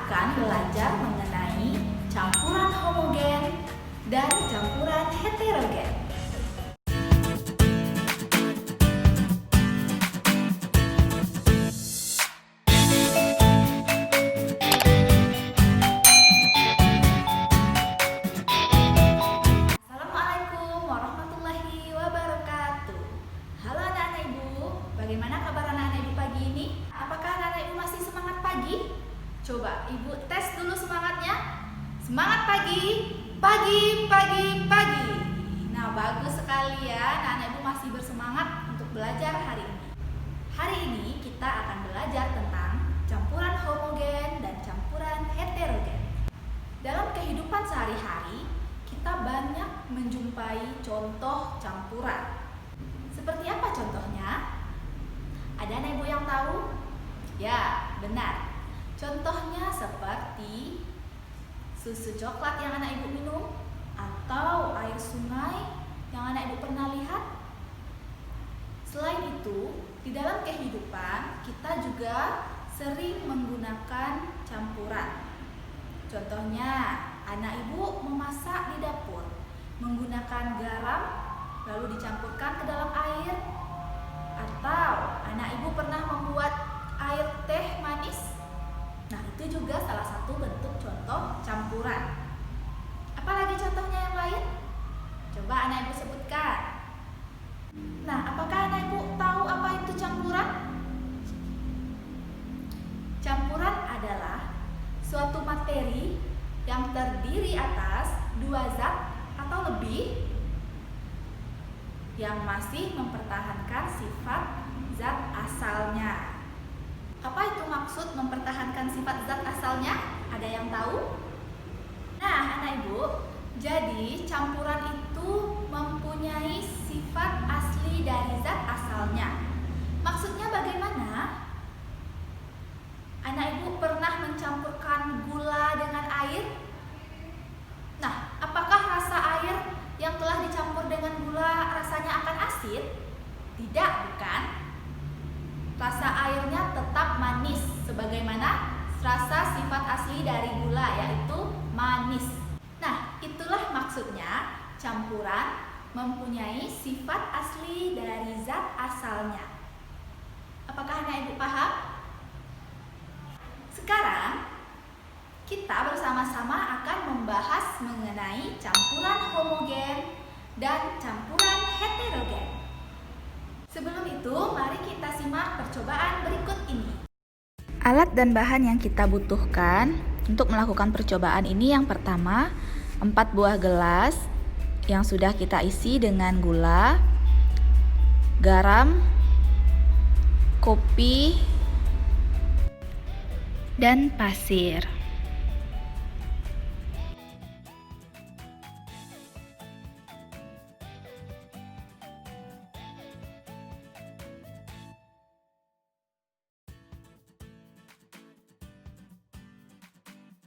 akan belajar mengenai campuran homogen dan campuran heterogen. Assalamualaikum warahmatullahi wabarakatuh. Halo anak-anak ibu, bagaimana kabar anak-anak ibu pagi ini? Apakah anak-anak ibu masih semangat pagi? Coba ibu tes dulu semangatnya. Semangat pagi, pagi, pagi, pagi. Nah, bagus sekali ya, anak-anak ibu masih bersemangat untuk belajar hari ini. Hari ini kita akan belajar tentang campuran homogen dan campuran heterogen. Dalam kehidupan sehari-hari, kita banyak menjumpai contoh campuran. Seperti apa contohnya? Ada anak ibu yang tahu? Ya, benar. Contohnya seperti susu coklat yang anak ibu minum, atau air sungai yang anak ibu pernah lihat. Selain itu, di dalam kehidupan kita juga sering menggunakan campuran. Contohnya, anak ibu memasak di dapur menggunakan garam lalu dicampurkan ke dalam air, atau anak ibu pernah membuat air teh manis. Nah, itu juga salah satu bentuk contoh campuran. Apalagi contohnya yang lain? Coba anak ibu sebutkan. Nah, apakah anak ibu tahu apa itu campuran? Campuran adalah suatu materi yang terdiri atas dua zat atau lebih yang masih mempertahankan sifat zat asalnya. Apa itu maksud mempertahankan sifat zat asalnya? Ada yang tahu? Nah, anak ibu, jadi campuran itu mempunyai sifat asli dari zat asalnya. Maksudnya bagaimana? Anak ibu pernah mencampurkan gula dengan air? Nah, apakah rasa air yang telah dicampur dengan gula rasanya akan asin? Tidak, bukan? Rasa airnya tetap manis, sebagaimana rasa sifat asli dari gula, yaitu manis. Nah, itulah maksudnya campuran mempunyai sifat asli dari zat asalnya. Apakah anak ibu paham? Sekarang, kita bersama-sama akan membahas mengenai campuran homogen dan campuran heterogen. Sebelum itu, mari kita simak percobaan berikut ini. Alat dan bahan yang kita butuhkan untuk melakukan percobaan ini yang pertama, 4 buah gelas yang sudah kita isi dengan gula, garam, kopi, dan pasir.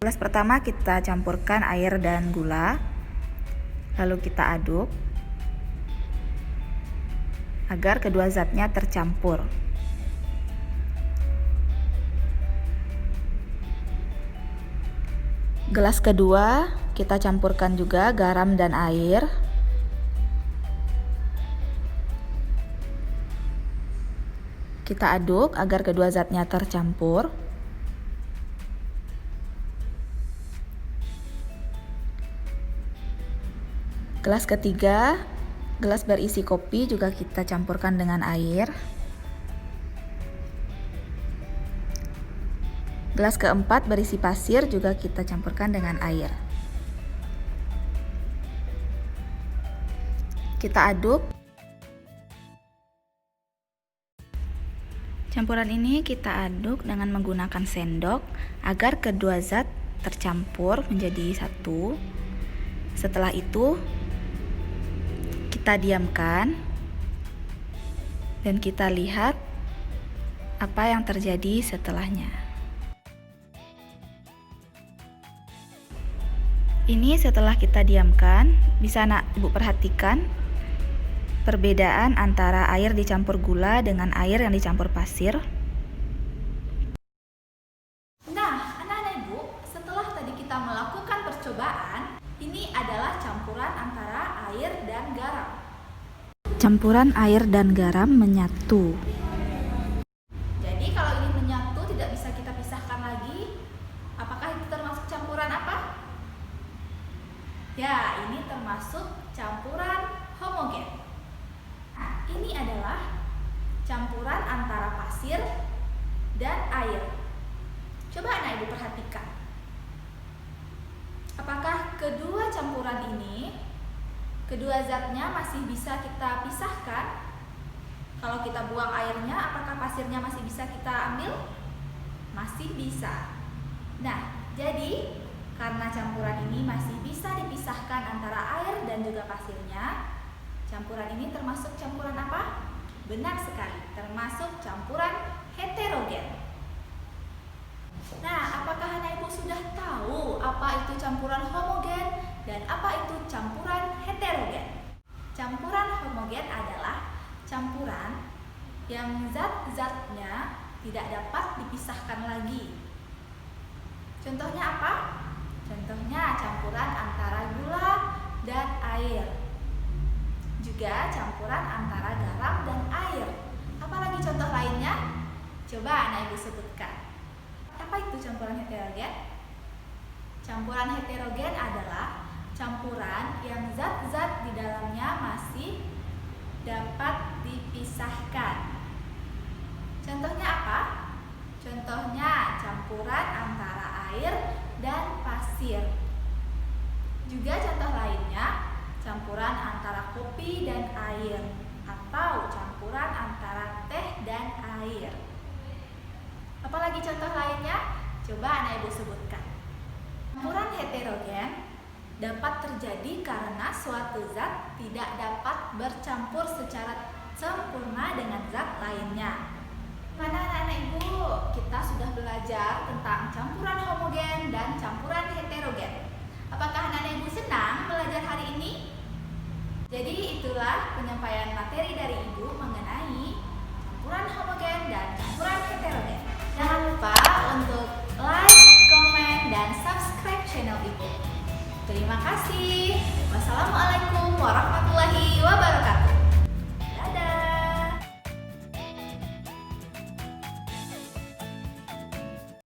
Gelas pertama kita campurkan air dan gula, lalu kita aduk agar kedua zatnya tercampur. Gelas kedua kita campurkan juga garam dan air. Kita aduk agar kedua zatnya tercampur. Gelas ketiga, gelas berisi kopi juga kita campurkan dengan air. Gelas keempat berisi pasir juga kita campurkan dengan air. Kita aduk. Campuran ini kita aduk dengan menggunakan sendok agar kedua zat tercampur menjadi satu. Setelah itu, kita diamkan dan kita lihat apa yang terjadi setelahnya. Ini setelah kita diamkan, bisa anak ibu perhatikan perbedaan antara air dicampur gula dengan air yang dicampur pasir. Nah, anak-anak ibu, adalah campuran antara air dan garam. Campuran air dan garam menyatu. Jadi kalau ini menyatu tidak bisa kita pisahkan lagi. Apakah itu termasuk campuran apa? Ya, ini termasuk campuran homogen. Nah, ini adalah campuran antara pasir dan air. Coba anak ibu perhatikan. Apakah kedua campuran ini, kedua zatnya masih bisa kita pisahkan? Kalau kita buang airnya, apakah pasirnya masih bisa kita ambil? Masih bisa. Nah, jadi karena campuran ini masih bisa dipisahkan antara air dan juga pasirnya, campuran ini termasuk campuran apa? Benar sekali, termasuk campuran heterogen. Nah, apakah anak ibu sudah tahu apa itu campuran homogen dan apa itu campuran heterogen? Campuran homogen adalah campuran yang zat-zatnya tidak dapat dipisahkan lagi. Contohnya apa? Contohnya campuran antara gula dan air. Juga campuran antara garam dan air. Apalagi contoh lainnya? Coba anak ibu sebutkan. Apa itu campuran heterogen? Campuran heterogen adalah campuran yang zat-zat di dalamnya masih dapat dipisahkan. Contohnya apa? Contohnya campuran antara air dan pasir. Juga contoh lainnya, campuran antara kopi dan air atau campuran antara teh dan air. Apalagi contoh lainnya? Coba anak ibu sebutkan. Campuran heterogen dapat terjadi karena suatu zat tidak dapat bercampur secara sempurna dengan zat lainnya. Mana anak-anak ibu? Kita sudah belajar tentang campuran homogen dan campuran heterogen. Apakah anak-anak ibu senang belajar hari ini? Jadi itulah penyampaian materi dari ibu mengenai campuran homogen dan campuran heterogen. Jangan lupa untuk